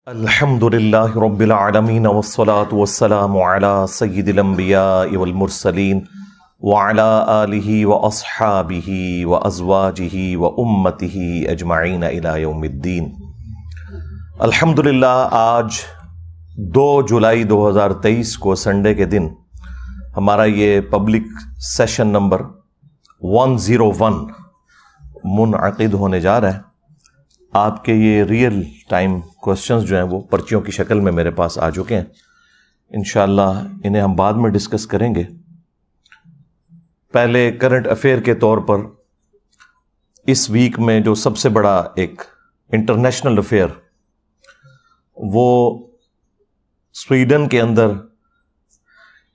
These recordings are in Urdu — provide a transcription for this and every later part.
الحمد للہ رب العالمین والصلاة والسلام علی سید الانبیاء والمرسلین وعلی آلہ واصحابہ وازواجہ وامتہ اجمعین الی یوم الدین۔ الحمدللہ آج 2 جولائی 2023 کو سنڈے کے دن ہمارا یہ پبلک سیشن نمبر 101 منعقد ہونے جا رہا ہے۔ آپ کے یہ ریئل ٹائم کوسچنز جو ہیں وہ پرچیوں کی شکل میں میرے پاس آ چکے ہیں، انشاءاللہ انہیں ہم بعد میں ڈسکس کریں گے۔ پہلے کرنٹ افیئر کے طور پر اس ویک میں جو سب سے بڑا ایک انٹرنیشنل افیئر وہ سویڈن کے اندر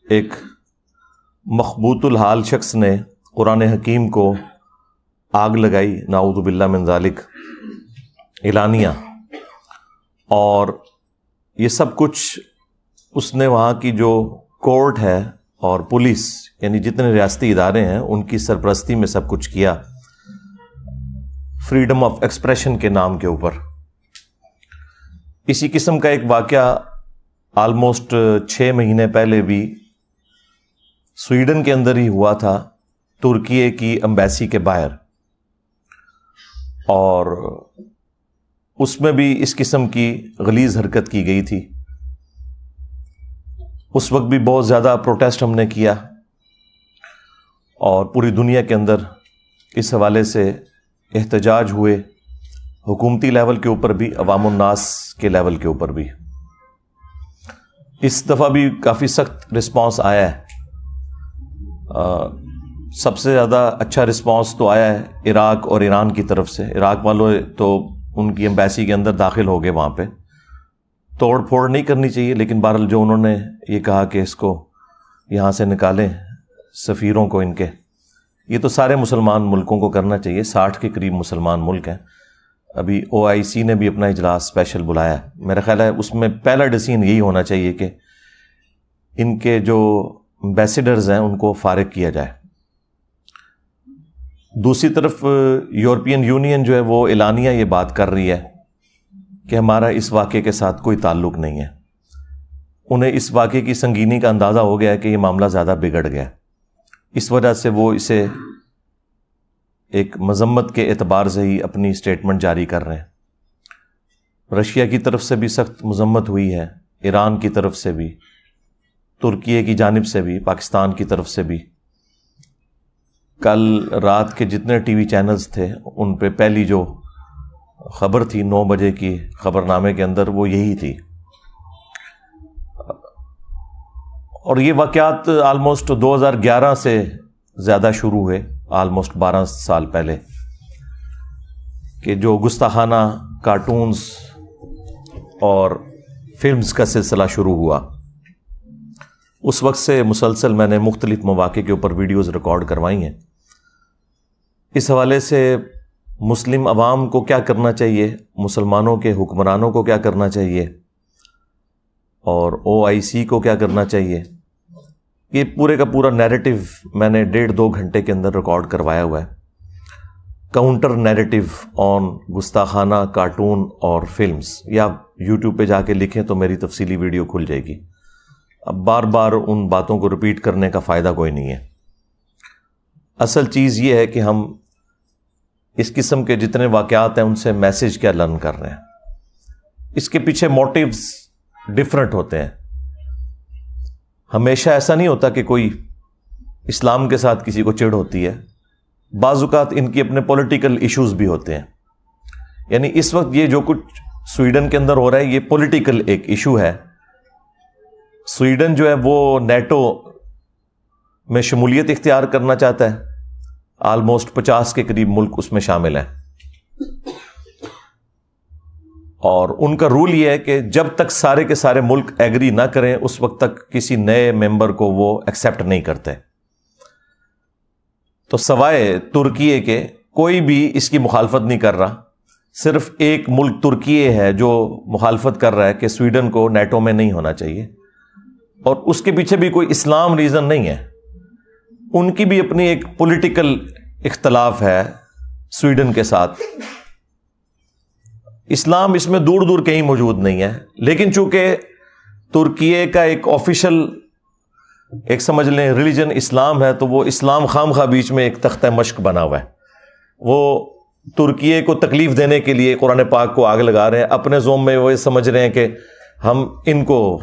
ایک مخبوط الحال شخص نے قرآن حکیم کو آگ لگائی، نعوذ باللہ من ذالک، اعلانیہ، اور یہ سب کچھ اس نے وہاں کی جو کورٹ ہے اور پولیس یعنی جتنے ریاستی ادارے ہیں ان کی سرپرستی میں سب کچھ کیا، فریڈم آف ایکسپریشن کے نام کے اوپر۔ اسی قسم کا ایک واقعہ آلموسٹ 6 مہینے پہلے بھی سویڈن کے اندر ہی ہوا تھا، ترکی کی ایمبیسی کے باہر، اور اس میں بھی اس قسم کی غلیظ حرکت کی گئی تھی۔ اس وقت بھی بہت زیادہ پروٹیسٹ ہم نے کیا اور پوری دنیا کے اندر اس حوالے سے احتجاج ہوئے، حکومتی لیول کے اوپر بھی، عوام الناس کے لیول کے اوپر بھی۔ اس دفعہ بھی کافی سخت رسپانس آیا ہے۔ سب سے زیادہ اچھا رسپانس تو آیا ہے عراق اور ایران کی طرف سے۔ عراق والوں تو ان کی ایمبیسی کے اندر داخل ہو گئے، وہاں پہ توڑ پھوڑ نہیں کرنی چاہیے، لیکن بہرحال جو انہوں نے یہ کہا کہ اس کو یہاں سے نکالیں سفیروں کو ان کے، یہ تو سارے مسلمان ملکوں کو کرنا چاہیے، 60 کے قریب مسلمان ملک ہیں۔ ابھی OIC نے بھی اپنا اجلاس اسپیشل بلایا ہے، میرا خیال ہے اس میں پہلا ڈیسیژن یہی ہونا چاہیے کہ ان کے جو ایمبیسیڈرز ہیں ان کو فارغ کیا جائے۔ دوسری طرف یورپین یونین جو ہے وہ اعلانیہ یہ بات کر رہی ہے کہ ہمارا اس واقعے کے ساتھ کوئی تعلق نہیں ہے۔ انہیں اس واقعے کی سنگینی کا اندازہ ہو گیا ہے کہ یہ معاملہ زیادہ بگڑ گیا، اس وجہ سے وہ اسے ایک مذمت کے اعتبار سے ہی اپنی اسٹیٹمنٹ جاری کر رہے ہیں۔ رشیا کی طرف سے بھی سخت مذمت ہوئی ہے، ایران کی طرف سے بھی، ترکی کی جانب سے بھی، پاکستان کی طرف سے بھی۔ کل رات کے جتنے ٹی وی چینلز تھے ان پہ پہلی جو خبر تھی 9 بجے کی خبر نامے کے اندر وہ یہی تھی، اور یہ واقعات آلموسٹ 2011 سے زیادہ شروع ہوئے، آلموسٹ 12 سال پہلے، کہ جو گستاخانہ کارٹونز اور فلمز کا سلسلہ شروع ہوا۔ اس وقت سے مسلسل میں نے مختلف مواقع کے اوپر ویڈیوز ریکارڈ کروائی ہیں۔ اس حوالے سے مسلم عوام کو کیا کرنا چاہیے، مسلمانوں کے حکمرانوں کو کیا کرنا چاہیے، اور OIC کو کیا کرنا چاہیے، یہ پورے کا پورا نیریٹو میں نے 1.5-2 گھنٹے کے اندر ریکارڈ کروایا ہوا ہے۔ کاؤنٹر نیریٹو آن گستاخانہ کارٹون اور فلمز، یا YouTube پہ جا کے لکھیں تو میری تفصیلی ویڈیو کھل جائے گی۔ اب بار بار ان باتوں کو ریپیٹ کرنے کا فائدہ کوئی نہیں ہے۔ اصل چیز یہ ہے کہ ہم اس قسم کے جتنے واقعات ہیں ان سے میسج کیا لرن کر رہے ہیں، اس کے پیچھے موٹیوز ڈفرنٹ ہوتے ہیں۔ ہمیشہ ایسا نہیں ہوتا کہ کوئی اسلام کے ساتھ کسی کو چڑ ہوتی ہے، بعض اوقات ان کی اپنے پولیٹیکل ایشوز بھی ہوتے ہیں۔ یعنی اس وقت یہ جو کچھ سویڈن کے اندر ہو رہا ہے یہ پولیٹیکل ایک ایشو ہے۔ سویڈن جو ہے وہ نیٹو میں شمولیت اختیار کرنا چاہتا ہے، آلموسٹ 50 کے قریب ملک اس میں شامل ہیں، اور ان کا رول یہ ہے کہ جب تک سارے کے سارے ملک ایگری نہ کریں اس وقت تک کسی نئے ممبر کو وہ ایکسیپٹ نہیں کرتے۔ تو سوائے ترکی کے کوئی بھی اس کی مخالفت نہیں کر رہا، صرف ایک ملک ترکی ہے جو مخالفت کر رہا ہے کہ سویڈن کو نیٹو میں نہیں ہونا چاہیے، اور اس کے پیچھے بھی کوئی اسلام ریزن نہیں ہے، ان کی بھی اپنی ایک پولیٹیکل اختلاف ہے سویڈن کے ساتھ۔ اسلام اس میں دور دور کہیں موجود نہیں ہے، لیکن چونکہ ترکیے کا ایک آفیشل ایک سمجھ لیں ریلیجن اسلام ہے، تو وہ اسلام خام خواہ بیچ میں ایک تختہ مشق بنا ہوا ہے. وہ ترکیے کو تکلیف دینے کے لیے قرآن پاک کو آگ لگا رہے ہیں، اپنے زوم میں وہ سمجھ رہے ہیں کہ ہم ان کو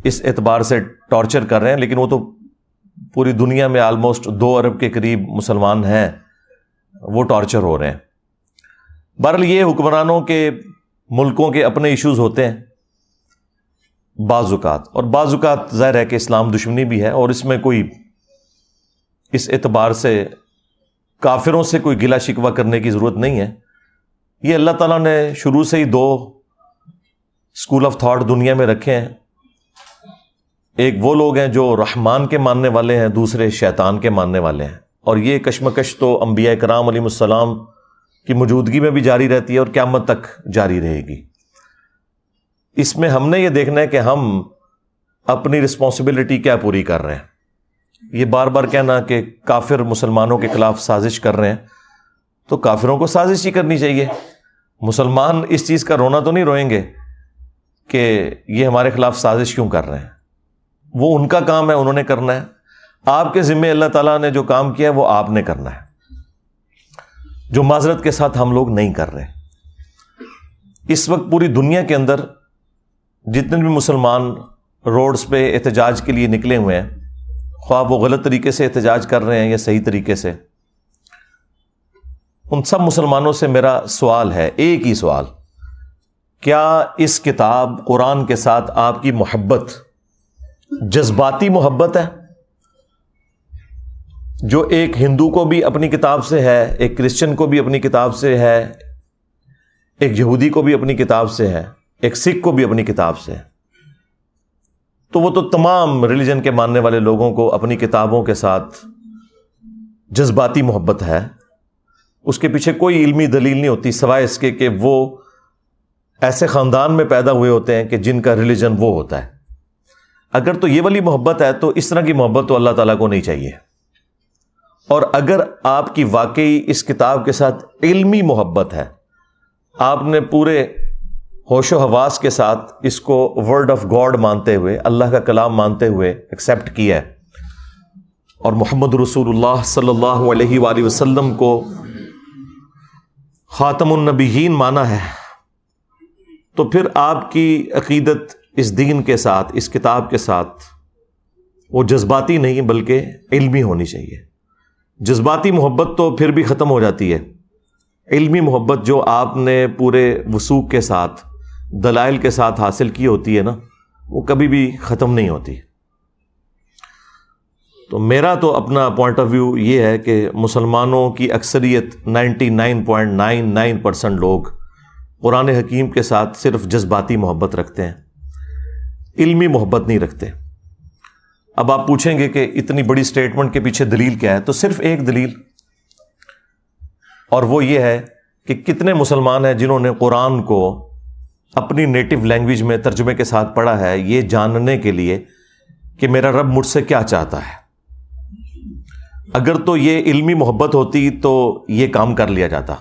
اس اعتبار سے ٹارچر کر رہے ہیں، لیکن وہ تو پوری دنیا میں آلموسٹ 2 ارب کے قریب مسلمان ہیں، وہ ٹارچر ہو رہے ہیں. بہرحال یہ حکمرانوں کے ملکوں کے اپنے ایشوز ہوتے ہیں بعض اوقات، اور بعض اوقات ظاہر ہے کہ اسلام دشمنی بھی ہے، اور اس میں کوئی اس اعتبار سے کافروں سے کوئی گلہ شکوہ کرنے کی ضرورت نہیں ہے. یہ اللہ تعالیٰ نے شروع سے ہی 2 اسکول آف تھاٹ دنیا میں رکھے ہیں. ایک وہ لوگ ہیں جو رحمان کے ماننے والے ہیں، دوسرے شیطان کے ماننے والے ہیں، اور یہ کشمکش تو انبیاء کرام علیہ السلام کی موجودگی میں بھی جاری رہتی ہے اور قیامت تک جاری رہے گی. اس میں ہم نے یہ دیکھنا ہے کہ ہم اپنی رسپانسبلٹی کیا پوری کر رہے ہیں. یہ بار بار کہنا کہ کافر مسلمانوں کے خلاف سازش کر رہے ہیں، تو کافروں کو سازش ہی کرنی چاہیے. مسلمان اس چیز کا رونا تو نہیں روئیں گے کہ یہ ہمارے خلاف سازش کیوں کر رہے ہیں. وہ ان کا کام ہے، انہوں نے کرنا ہے. آپ کے ذمے اللہ تعالیٰ نے جو کام کیا ہے وہ آپ نے کرنا ہے، جو معذرت کے ساتھ ہم لوگ نہیں کر رہے. اس وقت پوری دنیا کے اندر جتنے بھی مسلمان روڈز پہ احتجاج کے لیے نکلے ہوئے ہیں، خواہ وہ غلط طریقے سے احتجاج کر رہے ہیں یا صحیح طریقے سے، ان سب مسلمانوں سے میرا سوال ہے، ایک ہی سوال: کیا اس کتاب قرآن کے ساتھ آپ کی محبت جذباتی محبت ہے، جو ایک ہندو کو بھی اپنی کتاب سے ہے، ایک کرسچن کو بھی اپنی کتاب سے ہے، ایک یہودی کو بھی اپنی کتاب سے ہے، ایک سکھ کو بھی اپنی کتاب سے ہے؟ تو وہ تو تمام ریلیجن کے ماننے والے لوگوں کو اپنی کتابوں کے ساتھ جذباتی محبت ہے. اس کے پیچھے کوئی علمی دلیل نہیں ہوتی سوائے اس کے کہ وہ ایسے خاندان میں پیدا ہوئے ہوتے ہیں کہ جن کا ریلیجن وہ ہوتا ہے. اگر تو یہ والی محبت ہے تو اس طرح کی محبت تو اللہ تعالیٰ کو نہیں چاہیے. اور اگر آپ کی واقعی اس کتاب کے ساتھ علمی محبت ہے، آپ نے پورے ہوش و حواس کے ساتھ اس کو ورڈ آف گاڈ مانتے ہوئے، اللہ کا کلام مانتے ہوئے ایکسیپٹ کیا ہے، اور محمد رسول اللہ صلی اللہ علیہ وآلہ وسلم کو خاتم النبیین مانا ہے، تو پھر آپ کی عقیدت اس دین کے ساتھ، اس کتاب کے ساتھ، وہ جذباتی نہیں بلکہ علمی ہونی چاہیے. جذباتی محبت تو پھر بھی ختم ہو جاتی ہے. علمی محبت جو آپ نے پورے وثوق کے ساتھ، دلائل کے ساتھ حاصل کی ہوتی ہے نا، وہ کبھی بھی ختم نہیں ہوتی. تو میرا تو اپنا پوائنٹ آف ویو یہ ہے کہ مسلمانوں کی اکثریت 99.99% لوگ قرآن حکیم کے ساتھ صرف جذباتی محبت رکھتے ہیں، علمی محبت نہیں رکھتے. اب آپ پوچھیں گے کہ اتنی بڑی سٹیٹمنٹ کے پیچھے دلیل کیا ہے؟ تو صرف ایک دلیل، اور وہ یہ ہے کہ کتنے مسلمان ہیں جنہوں نے قرآن کو اپنی نیٹو لینگویج میں ترجمے کے ساتھ پڑھا ہے، یہ جاننے کے لیے کہ میرا رب مجھ سے کیا چاہتا ہے. اگر تو یہ علمی محبت ہوتی تو یہ کام کر لیا جاتا.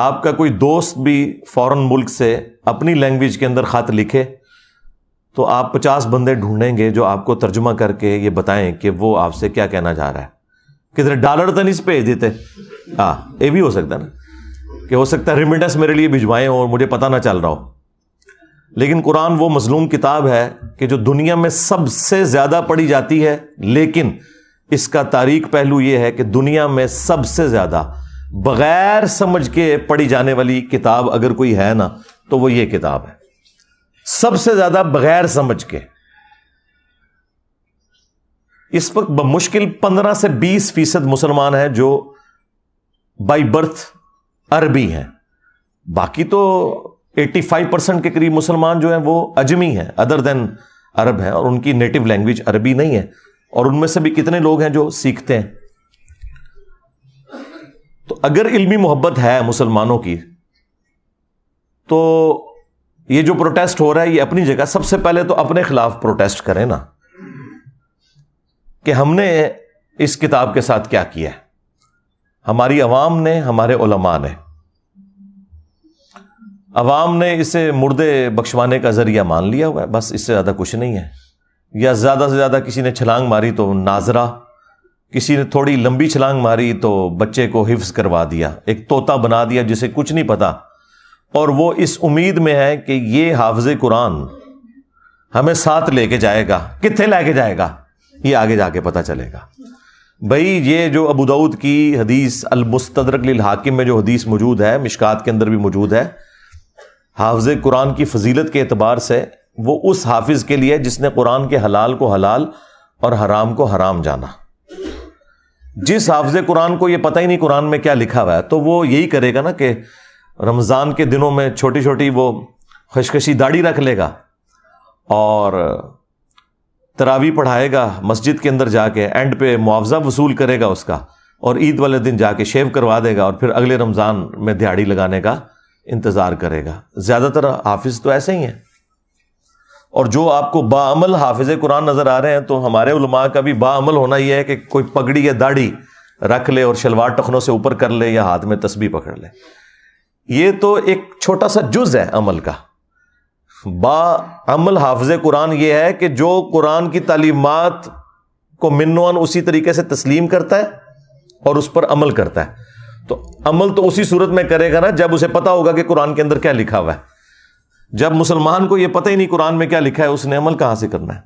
آپ کا کوئی دوست بھی فورن ملک سے اپنی لینگویج کے اندر خط لکھے تو آپ 50 بندے ڈھونڈیں گے جو آپ کو ترجمہ کر کے یہ بتائیں کہ وہ آپ سے کیا کہنا چاہ رہا ہے. کدھر ڈالر تو نہیں بھیج دیتے؟ ہاں، یہ بھی ہو سکتا ہے نا کہ ہو سکتا ہے ریمیٹنس میرے لیے بھجوائیں اور مجھے پتہ نہ چل رہا ہو. لیکن قرآن وہ مظلوم کتاب ہے کہ جو دنیا میں سب سے زیادہ پڑھی جاتی ہے، لیکن اس کا تاریک پہلو یہ ہے کہ دنیا میں سب سے زیادہ بغیر سمجھ کے پڑھی جانے والی کتاب اگر کوئی ہے نا تو وہ یہ کتاب ہے. سب سے زیادہ بغیر سمجھ کے. اس وقت بمشکل 15 سے 20% مسلمان ہیں جو بائی برتھ عربی ہیں. باقی تو 85% کے قریب مسلمان جو ہیں وہ اجمی ہیں، ادر دین عرب ہیں، اور ان کی نیٹو لینگویج عربی نہیں ہے. اور ان میں سے بھی کتنے لوگ ہیں جو سیکھتے ہیں. تو اگر علمی محبت ہے مسلمانوں کی تو یہ جو پروٹیسٹ ہو رہا ہے یہ اپنی جگہ. سب سے پہلے تو اپنے خلاف پروٹیسٹ کریں نا کہ ہم نے اس کتاب کے ساتھ کیا کیا ہے. ہماری عوام نے، ہمارے علماء نے. عوام نے اسے مردے بخشوانے کا ذریعہ مان لیا ہوا ہے، بس اس سے زیادہ کچھ نہیں ہے. یا زیادہ سے زیادہ کسی نے چھلانگ ماری تو ناظرہ، کسی نے تھوڑی لمبی چھلانگ ماری تو بچے کو حفظ کروا دیا، ایک طوطا بنا دیا جسے کچھ نہیں پتا، اور وہ اس امید میں ہے کہ یہ حافظ قرآن ہمیں ساتھ لے کے جائے گا. کتنے لے کے جائے گا یہ آگے جا کے پتہ چلے گا. بھائی یہ جو ابو داؤد کی حدیث المستدرک للحاکم میں جو حدیث موجود ہے، مشکات کے اندر بھی موجود ہے، حافظ قرآن کی فضیلت کے اعتبار سے وہ اس حافظ کے لیے جس نے قرآن کے حلال کو حلال اور حرام کو حرام جانا. جس حافظ قرآن کو یہ پتہ ہی نہیں قرآن میں کیا لکھا ہوا ہے، تو وہ یہی کرے گا نا کہ رمضان کے دنوں میں چھوٹی چھوٹی وہ خشخشی داڑھی رکھ لے گا اور تراویح پڑھائے گا مسجد کے اندر جا کے، اینڈ پہ معاوضہ وصول کرے گا اس کا، اور عید والے دن جا کے شیو کروا دے گا، اور پھر اگلے رمضان میں دیہاڑی لگانے کا انتظار کرے گا. زیادہ تر حافظ تو ایسے ہی ہیں. اور جو آپ کو باعمل حافظ قرآن نظر آ رہے ہیں، تو ہمارے علماء کا بھی باعمل ہونا یہ ہے کہ کوئی پگڑی یا داڑھی رکھ لے اور شلوار ٹخنوں سے اوپر کر لے یا ہاتھ میں تسبیح پکڑ لے. یہ تو ایک چھوٹا سا جز ہے عمل کا. باعمل حافظ قرآن یہ ہے کہ جو قرآن کی تعلیمات کو منوان اسی طریقے سے تسلیم کرتا ہے اور اس پر عمل کرتا ہے. تو عمل تو اسی صورت میں کرے گا نا جب اسے پتا ہوگا کہ قرآن کے اندر کیا لکھا ہوا ہے. جب مسلمان کو یہ پتہ ہی نہیں قرآن میں کیا لکھا ہے، اس نے عمل کہاں سے کرنا ہے؟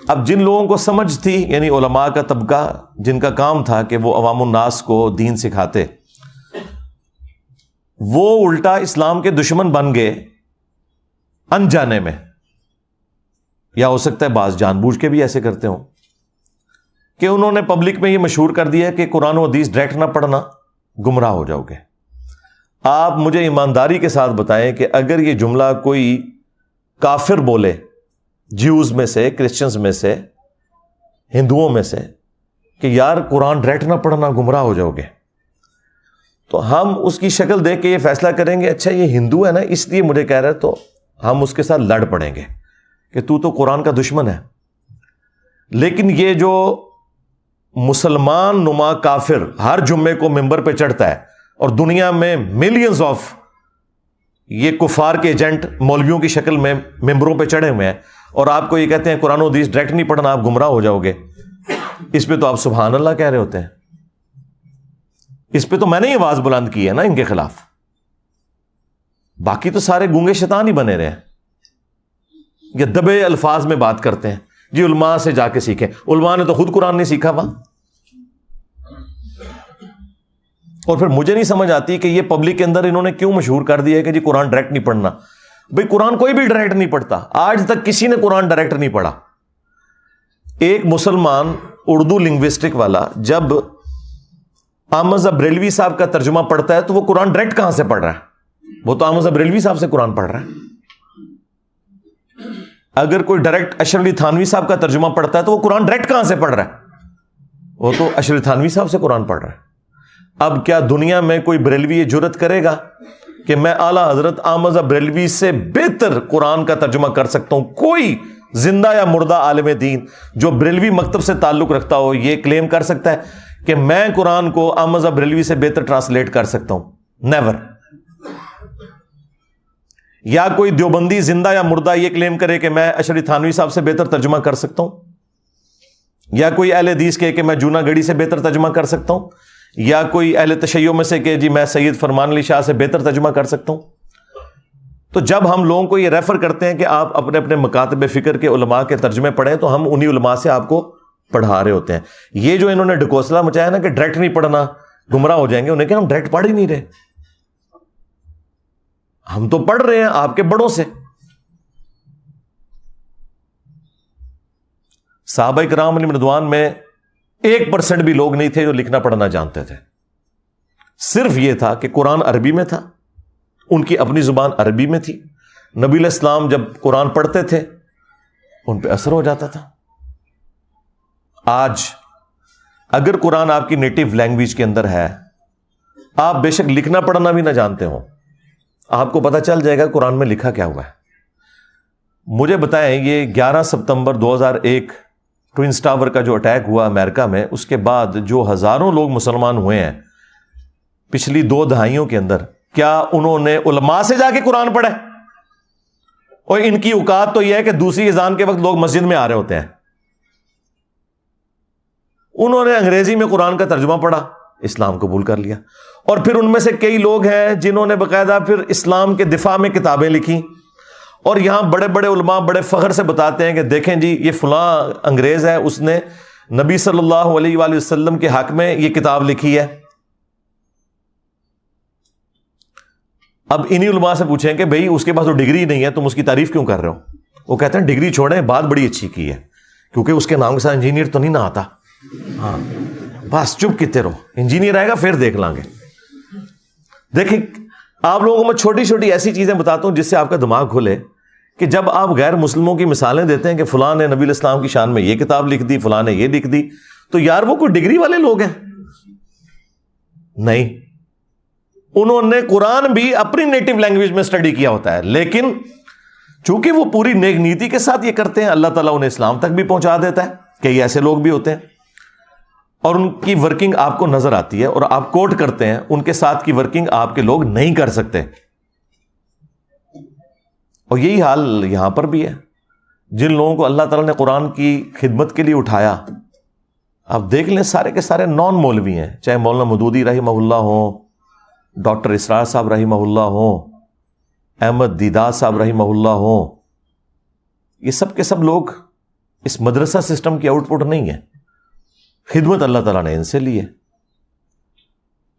اب جن لوگوں کو سمجھ تھی، یعنی علماء کا طبقہ جن کا کام تھا کہ وہ عوام الناس کو دین سکھاتے، وہ الٹا اسلام کے دشمن بن گئے انجانے میں. یا ہو سکتا ہے بعض جان بوجھ کے بھی ایسے کرتے ہوں کہ انہوں نے پبلک میں یہ مشہور کر دیا کہ قرآن و حدیث ڈائریکٹ نہ پڑھنا، گمراہ ہو جاؤ گے. آپ مجھے ایمانداری کے ساتھ بتائیں کہ اگر یہ جملہ کوئی کافر بولے، جیوز میں سے، کرسچنز میں سے، ہندوؤں میں سے، کہ یار قرآن ڈائریکٹ نہ پڑھنا، گمراہ ہو جاؤ گے، تو ہم اس کی شکل دیکھ کے یہ فیصلہ کریں گے اچھا یہ ہندو ہے نا اس لیے مجھے کہہ رہا ہے، تو ہم اس کے ساتھ لڑ پڑیں گے کہ تو قرآن کا دشمن ہے. لیکن یہ جو مسلمان نما کافر ہر جمعے کو ممبر پہ چڑھتا ہے اور دنیا میں ملینز آف یہ کفار کے ایجنٹ مولویوں کی شکل میں ممبروں پہ چڑھے ہوئے ہیں، اور آپ کو یہ کہتے ہیں قرآن و حدیث ڈائریکٹ نہیں پڑھنا، آپ گمراہ ہو جاؤ گے، اس پہ تو آپ سبحان اللہ کہہ رہے ہوتے ہیں. اس پہ تو میں نے یہ آواز بلند کی ہے نا ان کے خلاف. باقی تو سارے گونگے شیطان ہی بنے رہے ہیں یا دبے الفاظ میں بات کرتے ہیں. جی علماء سے جا کے سیکھیں. علماء نے تو خود قرآن نہیں سیکھا وہاں. اور پھر مجھے نہیں سمجھ آتی کہ یہ پبلک کے اندر انہوں نے کیوں مشہور کر دیا ہے کہ جی قرآن ڈائریکٹ نہیں پڑھنا. بھئی قرآن کوئی بھی ڈائریکٹ نہیں پڑھتا. آج تک کسی نے قرآن ڈائریکٹ نہیں پڑھا. ایک مسلمان اردو لنگوسٹک والا جب احمد بریلوی صاحب کا ترجمہ پڑھتا ہے تو وہ قرآن ڈائریکٹ کہاں سے پڑھ رہا ہے؟ وہ تو احمد بریلوی صاحب سے قرآن پڑھ رہا ہے. اگر کوئی ڈائریکٹ اشرف علی تھانوی صاحب کا ترجمہ پڑھتا ہے تو وہ قرآن ڈائریکٹ کہاں سے پڑھ رہا ہے؟ وہ تو اشرف تھانوی صاحب سے قرآن پڑھ رہا ہے. اب کیا دنیا میں کوئی بریلوی یہ جرت کرے گا کہ میں اعلیٰ حضرت احمد بریلوی سے بہتر قرآن کا ترجمہ کر سکتا ہوں؟ کوئی زندہ یا مردہ عالم دین جو بریلوی مکتب سے تعلق رکھتا ہو یہ کلیم کر سکتا ہے کہ میں قرآن کو احمد بریلوی سے بہتر ٹرانسلیٹ کر سکتا ہوں؟ نیور. یا کوئی دیوبندی زندہ یا مردہ یہ کلیم کرے کہ میں اشرف تھانوی صاحب سے بہتر ترجمہ کر سکتا ہوں؟ یا کوئی اہل حدیث کہے کہ میں جونا گڑھی سے بہتر ترجمہ کر سکتا ہوں؟ یا کوئی اہل تشیع میں سے کہ جی میں سید فرمان علی شاہ سے بہتر ترجمہ کر سکتا ہوں؟ تو جب ہم لوگوں کو یہ ریفر کرتے ہیں کہ آپ اپنے اپنے مکاتب فکر کے علماء کے ترجمے پڑھیں تو ہم انہی علماء سے آپ کو پڑھا رہے ہوتے ہیں. یہ جو انہوں نے ڈھکوسلا مچایا نا کہ ڈائریکٹ نہیں پڑھنا گمراہ ہو جائیں گے، انہیں کہ ہم ڈائریکٹ پڑھ ہی نہیں رہے. ہم تو پڑھ رہے ہیں آپ کے بڑوں سے. صحابہ کرام علیہم رضوان میں 1% بھی لوگ نہیں تھے جو لکھنا پڑھنا جانتے تھے. صرف یہ تھا کہ قرآن عربی میں تھا، ان کی اپنی زبان عربی میں تھی. نبی علیہ السلام جب قرآن پڑھتے تھے ان پہ اثر ہو جاتا تھا. آج اگر قرآن آپ کی نیٹو لینگویج کے اندر ہے، آپ بے شک لکھنا پڑھنا بھی نہ جانتے ہوں، آپ کو پتہ چل جائے گا قرآن میں لکھا کیا ہوا ہے. مجھے بتائیں یہ 11 ستمبر 2001 ٹوئنس ٹاور کا جو اٹیک ہوا امریکہ میں، اس کے بعد جو ہزاروں لوگ مسلمان ہوئے ہیں پچھلی 2 دہائیوں کے اندر، کیا انہوں نے علماء سے جا کے قرآن پڑھا ہے؟ اور ان کی اوقات تو یہ ہے کہ دوسری اذان کے وقت لوگ مسجد میں آ رہے ہوتے ہیں. انہوں نے انگریزی میں قرآن کا ترجمہ پڑھا, اسلام قبول کر لیا. اور پھر ان میں سے کئی لوگ ہیں جنہوں نے باقاعدہ پھر اسلام کے دفاع میں کتابیں لکھی, اور یہاں بڑے بڑے علماء بڑے فخر سے بتاتے ہیں کہ دیکھیں جی یہ فلاں انگریز ہے, اس نے نبی صلی اللہ علیہ وآلہ وسلم کے حق میں یہ کتاب لکھی ہے. اب انہی علماء سے پوچھیں کہ بھئی اس کے پاس تو ڈگری نہیں ہے, تم اس کی تعریف کیوں کر رہے ہو؟ وہ کہتے ہیں ڈگری چھوڑیں, بات بڑی اچھی کی ہے, کیونکہ اس کے نام کے ساتھ انجینئر تو نہیں نہ آتا. ہاں بس چپ کیتے رہو, انجینئر آئے گا پھر دیکھ لیں گے. دیکھیں آپ لوگوں کو میں چھوٹی چھوٹی ایسی چیزیں بتاتا ہوں جس سے آپ کا دماغ کھلے, کہ جب آپ غیر مسلموں کی مثالیں دیتے ہیں کہ فلاں نے نبی الاسلام کی شان میں یہ کتاب لکھ دی, فلاں نے یہ لکھ دی, تو یار وہ کوئی ڈگری والے لوگ ہیں؟ نہیں, انہوں نے قرآن بھی اپنی نیٹو لینگویج میں اسٹڈی کیا ہوتا ہے, لیکن چونکہ وہ پوری نیک نیتی کے ساتھ یہ کرتے ہیں, اللہ تعالیٰ انہیں اسلام تک بھی پہنچا دیتا ہے. کئی ایسے لوگ بھی ہوتے ہیں اور ان کی ورکنگ آپ کو نظر آتی ہے اور آپ کوٹ کرتے ہیں, ان کے ساتھ کی ورکنگ آپ کے لوگ نہیں کر سکتے. اور یہی حال یہاں پر بھی ہے. جن لوگوں کو اللہ تعالیٰ نے قرآن کی خدمت کے لیے اٹھایا, آپ دیکھ لیں سارے کے سارے نان مولوی ہیں, چاہے مولانا مودودی رحمہ اللہ ہوں, ڈاکٹر اسرار صاحب رحمہ اللہ ہوں, احمد دیدار صاحب رحمہ اللہ ہوں, یہ سب کے سب لوگ اس مدرسہ سسٹم کی آؤٹ پٹ نہیں ہے, خدمت اللہ تعالیٰ نے ان سے لی ہے.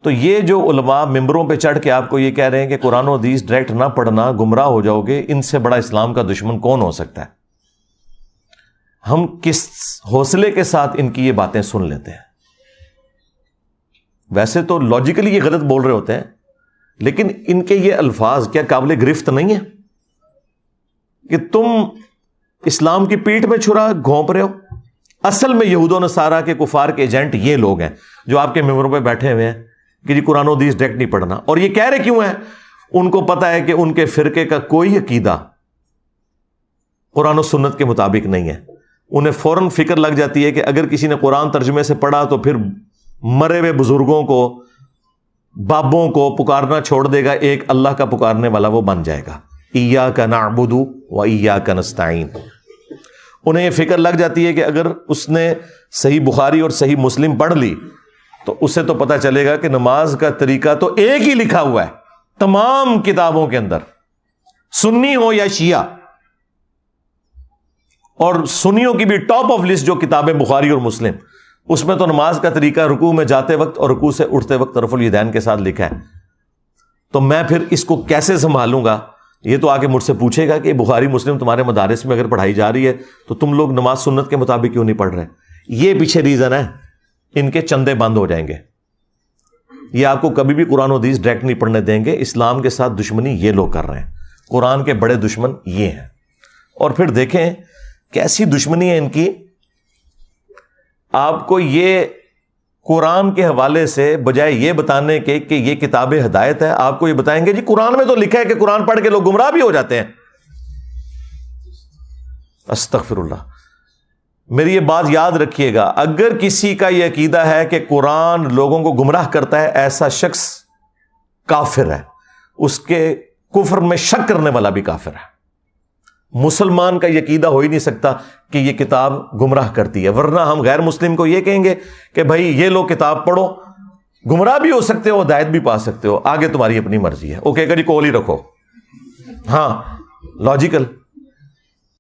تو یہ جو علماء ممبروں پہ چڑھ کے آپ کو یہ کہہ رہے ہیں کہ قرآن و حدیث ڈائریکٹ نہ پڑھنا گمراہ ہو جاؤ گے, ان سے بڑا اسلام کا دشمن کون ہو سکتا ہے؟ ہم کس حوصلے کے ساتھ ان کی یہ باتیں سن لیتے ہیں. ویسے تو لاجیکلی یہ غلط بول رہے ہوتے ہیں, لیکن ان کے یہ الفاظ کیا قابل گرفت نہیں ہے کہ تم اسلام کی پیٹھ میں چھرا گھونپ رہے ہو؟ اصل میں یہود و نصارہ کے کفار کے ایجنٹ یہ لوگ ہیں جو آپ کے ممبروں پہ بیٹھے ہوئے ہیں کہ جی قرآن و حدیث ڈائریکٹ نہیں پڑھنا. اور یہ کہہ رہے کیوں ہیں؟ ان کو پتا ہے کہ ان کے فرقے کا کوئی عقیدہ قرآن و سنت کے مطابق نہیں ہے. انہیں فوراً فکر لگ جاتی ہے کہ اگر کسی نے قرآن ترجمے سے پڑھا تو پھر مرے ہوئے بزرگوں کو, بابوں کو پکارنا چھوڑ دے گا, ایک اللہ کا پکارنے والا وہ بن جائے گا. ایاک نعبد و ایاک نستعین. انہیں یہ فکر لگ جاتی ہے کہ اگر اس نے صحیح بخاری اور صحیح مسلم پڑھ لی تو اسے تو پتہ چلے گا کہ نماز کا طریقہ تو ایک ہی لکھا ہوا ہے تمام کتابوں کے اندر, سنی ہو یا شیعہ. اور سنیوں کی بھی ٹاپ آف لسٹ جو کتابیں بخاری اور مسلم, اس میں تو نماز کا طریقہ رکوع میں جاتے وقت اور رکوع سے اٹھتے وقت طرف الیدین کے ساتھ لکھا ہے. تو میں پھر اس کو کیسے سنبھالوں گا؟ یہ تو آگے مجھ سے پوچھے گا کہ بخاری مسلم تمہارے مدارس میں اگر پڑھائی جا رہی ہے تو تم لوگ نماز سنت کے مطابق کیوں نہیں پڑھ رہے؟ یہ پیچھے ریزن ہے, ان کے چندے بند ہو جائیں گے. یہ آپ کو کبھی بھی قرآن و حدیث ڈائریکٹ نہیں پڑھنے دیں گے. اسلام کے ساتھ دشمنی یہ لوگ کر رہے ہیں, قرآن کے بڑے دشمن یہ ہیں. اور پھر دیکھیں کیسی دشمنی ہے ان کی. آپ کو یہ قرآن کے حوالے سے بجائے یہ بتانے کے کہ یہ کتاب ہدایت ہے, آپ کو یہ بتائیں گے جی قرآن میں تو لکھا ہے کہ قرآن پڑھ کے لوگ گمراہ بھی ہو جاتے ہیں. استغفر اللہ. میری یہ بات یاد رکھیے گا, اگر کسی کا یہ عقیدہ ہے کہ قرآن لوگوں کو گمراہ کرتا ہے, ایسا شخص کافر ہے. اس کے کفر میں شک کرنے والا بھی کافر ہے. مسلمان کا یہ عقیدہ ہو ہی نہیں سکتا کہ یہ کتاب گمراہ کرتی ہے, ورنہ ہم غیر مسلم کو یہ کہیں گے کہ بھائی یہ لو کتاب پڑھو, گمراہ بھی ہو سکتے ہو, ہدایت بھی پا سکتے ہو, آگے تمہاری اپنی مرضی ہے. وہ کہے گا جی کول ہی رکھو. ہاں لاجیکل.